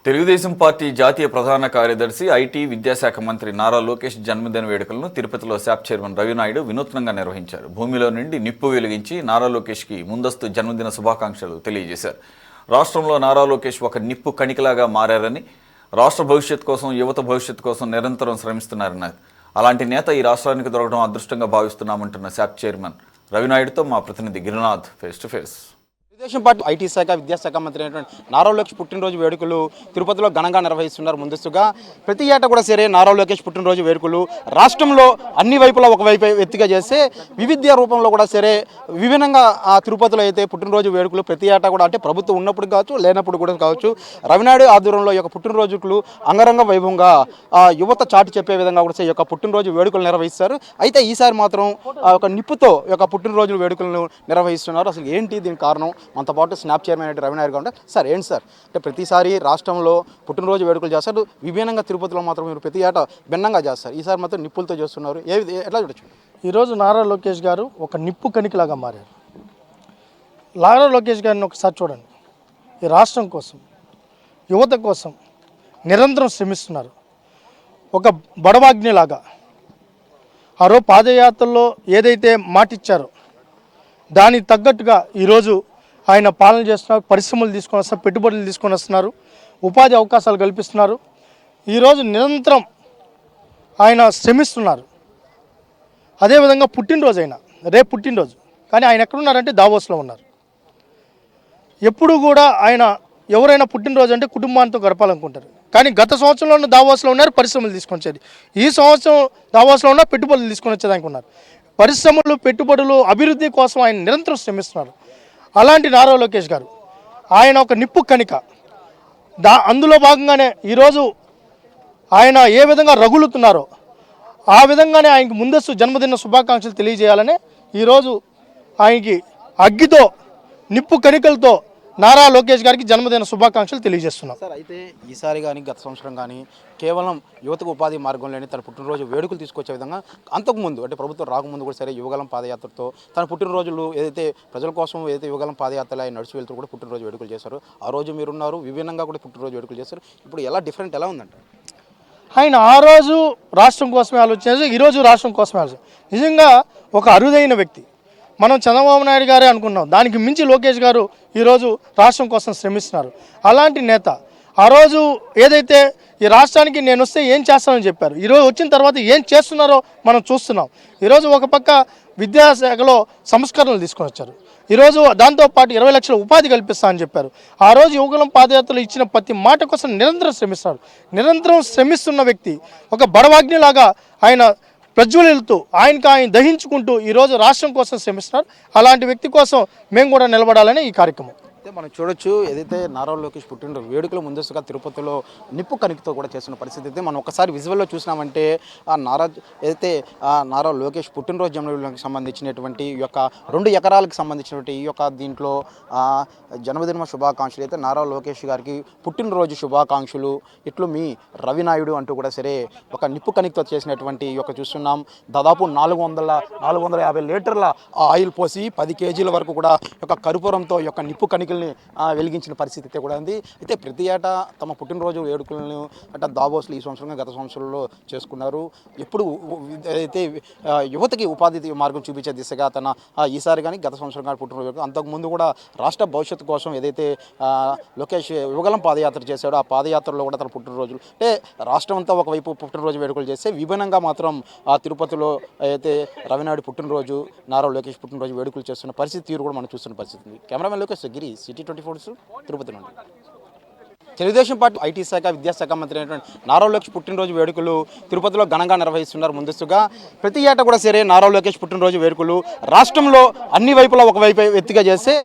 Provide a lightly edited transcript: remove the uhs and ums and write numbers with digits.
Telugu Desam party జాతీయ ప్రధాన కార్యదర్శి ఐటీ విద్యాశాఖ మంత్రి నారా లోకేష్ జన్మదిన వేడుకలను తిరుపతిలో శాప్ చైర్మన్ రవినాయుడు వినూత్నంగా నిర్వహించారు. భూమిలో నుండి నిప్పు వెలిగించి నారా లోకేష్కి ముందస్తు జన్మదిన శుభాకాంక్షలు తెలియజేశారు. రాష్ట్రంలో నారా లోకేష్ ఒక నిప్పు కణికలాగా మారారని, రాష్ట్ర భవిష్యత్ కోసం, యువత భవిష్యత్ కోసం నిరంతరం శ్రమిస్తున్నారన్నారు. అలాంటి నేత ఈ రాష్ట్రానికి దొరకడం అదృష్టంగా భావిస్తున్నామంటున్న శాప్ చైర్మన్ రవినాయుడుతో మా ప్రతినిధి Girinath face to face. Telugu Desam party IT శాఖ విద్యాశాఖ మంత్రి అయినటువంటి నారా లోకేష్ పుట్టినరోజు వేడుకలు తిరుపతిలో ఘనంగా నిర్వహిస్తున్నారు. ముందస్తుగా ప్రతి ఏటా కూడా సరే నారా లోకేష్ పుట్టినరోజు వేడుకలు రాష్ట్రంలో అన్ని వైపులా ఒకవైపు ఎత్తుగా చేస్తే వివిధ రూపంలో కూడా సరే విభిన్నంగా ఆ తిరుపతిలో అయితే పుట్టినరోజు వేడుకలు ప్రతి ఏటా కూడా అంటే ప్రభుత్వం ఉన్నప్పుడు కావచ్చు, లేనప్పుడు కూడా కావచ్చు, రవినాయుడు ఆధ్వర్యంలో ఈ యొక్క పుట్టినరోజులు అంగరంగ వైభవంగా యువత చాటి చెప్పే విధంగా కూడా ఈ యొక్క పుట్టినరోజు వేడుకలు నిర్వహిస్తారు. అయితే ఈసారి మాత్రం ఒక నిప్పుతో ఈ యొక్క పుట్టినరోజు వేడుకలను నిర్వహిస్తున్నారు. అసలు ఏంటి దీనికి కారణం? మనతో పాటు స్నాప్ చైర్మన్ అంటే రవినాయుడు గారు ఉంటారు. సార్ ఏంటి సార్, అంటే ప్రతిసారి రాష్ట్రంలో పుట్టినరోజు వేడుకలు చేస్తారు, విభిన్నంగా తిరుపతిలో మాత్రం మీరు ప్రతి ఏటా భిన్నంగా చేస్తారు, ఈసారి మాత్రం నిప్పులతో చేస్తున్నారు, ఎట్లా చూడొచ్చు? ఈరోజు నారా లోకేష్ గారు ఒక నిప్పు కణికలాగా మారారు. నారా లోకేష్ గారిని ఒకసారి చూడండి. ఈ రాష్ట్రం కోసం, యువత కోసం నిరంతరం శ్రమిస్తున్నారు. ఒక బడవాగ్నిలాగా ఆ రోజు పాదయాత్రలో ఏదైతే మాటిచ్చారో దానికి తగ్గట్టుగా ఈరోజు ఆయన పాలన చేస్తున్నారు. పరిశ్రమలు తీసుకొని వస్తున్నారు, పెట్టుబడులు తీసుకొని వస్తున్నారు, ఉపాధి అవకాశాలు కల్పిస్తున్నారు. ఈరోజు నిరంతరం ఆయన శ్రమిస్తున్నారు. అదేవిధంగా పుట్టినరోజు అయినా, రేపు పుట్టినరోజు, కానీ ఆయన ఎక్కడున్నారంటే దావోస్లో ఉన్నారు. ఎప్పుడు కూడా ఆయన ఎవరైనా పుట్టినరోజు అంటే కుటుంబాంతో గడపాలనుకుంటారు, కానీ గత సంవత్సరంలో దావోస్లో ఉన్నారు, పరిశ్రమలు తీసుకొని వచ్చేది. ఈ సంవత్సరం దావోస్లో ఉన్న పెట్టుబడులు తీసుకొని వచ్చేదానికి ఉన్నారు. పరిశ్రమలు, పెట్టుబడులు, అభివృద్ధి కోసం ఆయన నిరంతరం శ్రమిస్తున్నారు. అలాంటి నారా లోకేష్ గారు ఆయన ఒక నిప్పు కణిక. అందులో భాగంగానే ఈరోజు ఆయన ఏ విధంగా రగులుతున్నారో ఆ విధంగానే ఆయనకి ముందస్తు జన్మదిన శుభాకాంక్షలు తెలియజేయాలని ఈరోజు ఆయనకి అగ్గితో, నిప్పు కణికలతో నారా లోకేష్ గారికి జన్మదిన శుభాకాంక్షలు తెలియజేస్తున్నాం. సార్, అయితే ఈసారి కానీ గత సంవత్సరం కానీ కేవలం యువతకు ఉపాధి మార్గంలోనే తన పుట్టినరోజు వేడుకలు తీసుకొచ్చే విధంగా అంతకుముందు అంటే ప్రభుత్వం రాకముందు కూడా సరే యువగలం పాదయాత్రతో తన పుట్టినరోజులు ఏదైతే ప్రజల కోసం ఏదైతే యువగలం పాదయాత్రలు ఆయన నడిచి వెళ్తూ కూడా పుట్టినరోజు వేడుకలు చేశారు. ఆ రోజు మీరున్నారు, విభిన్నంగా కూడా పుట్టినరోజు వేడుకలు చేశారు. ఇప్పుడు ఎలా డిఫరెంట్ ఎలా ఉందంట? ఆయన ఆ రోజు రాష్ట్రం కోసమే ఆలోచించారు, ఈరోజు రాష్ట్రం కోసమే ఆలోచన. నిజంగా ఒక అరుదైన వ్యక్తి. మనం చంద్రబాబు నాయుడు గారే అనుకున్నాం, దానికి మించి లోకేష్ గారు ఈరోజు రాష్ట్రం కోసం శ్రమిస్తున్నారు. అలాంటి నేత ఆ రోజు ఏదైతే ఈ రాష్ట్రానికి నేను వస్తే ఏం చేస్తానని చెప్పారు, ఈరోజు వచ్చిన తర్వాత ఏం చేస్తున్నారో మనం చూస్తున్నాం. ఈరోజు ఒక పక్క విద్యాశాఖలో సంస్కరణలు తీసుకొని వచ్చారు. ఈరోజు దాంతోపాటు 20 లక్షల ఉపాధి కల్పిస్తామని చెప్పారు. ఆ రోజు యువకులం పాదయాత్రలు ఇచ్చిన ప్రతి మాట కోసం నిరంతరం శ్రమిస్తారు. నిరంతరం శ్రమిస్తున్న వ్యక్తి ఒక బడవాగ్నిలాగా ఆయన ప్రజ్వలిల్లుతూ ఆయన దహించుకుంటూ ఈరోజు రాష్ట్రం కోసం శ్రమిస్తున్నారు. అలాంటి వ్యక్తి కోసం మేము కూడా నిలబడాలని ఈ కార్యక్రమం. అయితే మనం చూడొచ్చు, ఏదైతే నారా లోకేష్ పుట్టినరోజు వేడుకలు ముందస్తుగా తిరుపతిలో నిప్పు కణికతో కూడా చేస్తున్న పరిస్థితి అయితే మనం ఒకసారి విజువల్లో చూసినామంటే నారా లోకేష్ పుట్టినరోజు జన్మదినానికి సంబంధించినటువంటి ఈ యొక్క 2 ఎకరాలకు సంబంధించినటువంటి ఈ యొక్క దీంట్లో జన్మదిన శుభాకాంక్షలు అయితే నారా లోకేష్ గారికి పుట్టినరోజు శుభాకాంక్షలు ఇట్లు మీ రవినాయుడు అంటూ కూడా సరే ఒక నిప్పు కణికతో చేసినటువంటి ఈ యొక్క చూస్తున్నాం. దాదాపు 450 లీటర్ల ఆయిల్ పోసి 10 కేజీల వరకు కూడా ఒక కర్పూరంతో ఈ యొక్క నిప్పు కణికల్ని వెలిగించిన పరిస్థితి అయితే కూడా ఉంది. అయితే ప్రతి ఏటా తమ పుట్టినరోజు వేడుకలను అంటే దావోస్లో ఈ సంవత్సరంగా గత సంవత్సరంలో చేసుకున్నారు. ఎప్పుడు అయితే యువతకి ఉపాధి మార్గం చూపించే దిశగా తన ఈసారి కానీ గత సంవత్సరం కానీ పుట్టినరోజు, అంతకుముందు కూడా రాష్ట్ర భవిష్యత్తు కోసం ఏదైతే లోకేష్ యువగలం పాదయాత్ర చేశాడో ఆ పాదయాత్రలో కూడా తన పుట్టినరోజులు అంటే రాష్ట్రం అంతా ఒకవైపు పుట్టినరోజు వేడుకలు చేస్తే విభిన్నంగా మాత్రం ఆ తిరుపతిలో అయితే రవినాయుడు పుట్టినరోజు, నారా లోకేష్ పుట్టినరోజు వేడుకలు చేస్తున్న పరిస్థితి తీరు కూడా మనం చూస్తున్న పరిస్థితి. కెమెరామెన్ లోకేష్ గిరి, సిటీ 24 తిరుపతి నుండి. తెలుగుదేశం పార్టీ ఐటీ శాఖ విద్యాశాఖ మంత్రి అయినటువంటి నారా లోకేష్ పుట్టినరోజు వేడుకలు తిరుపతిలో ఘనంగా నిర్వహిస్తున్నారు. ముందస్తుగా ప్రతి ఏటా కూడా సరే నారా లోకేష్ పుట్టినరోజు వేడుకలు రాష్ట్రంలో అన్ని వైపులా ఒకవైపు ఎత్తుగా చేస్తే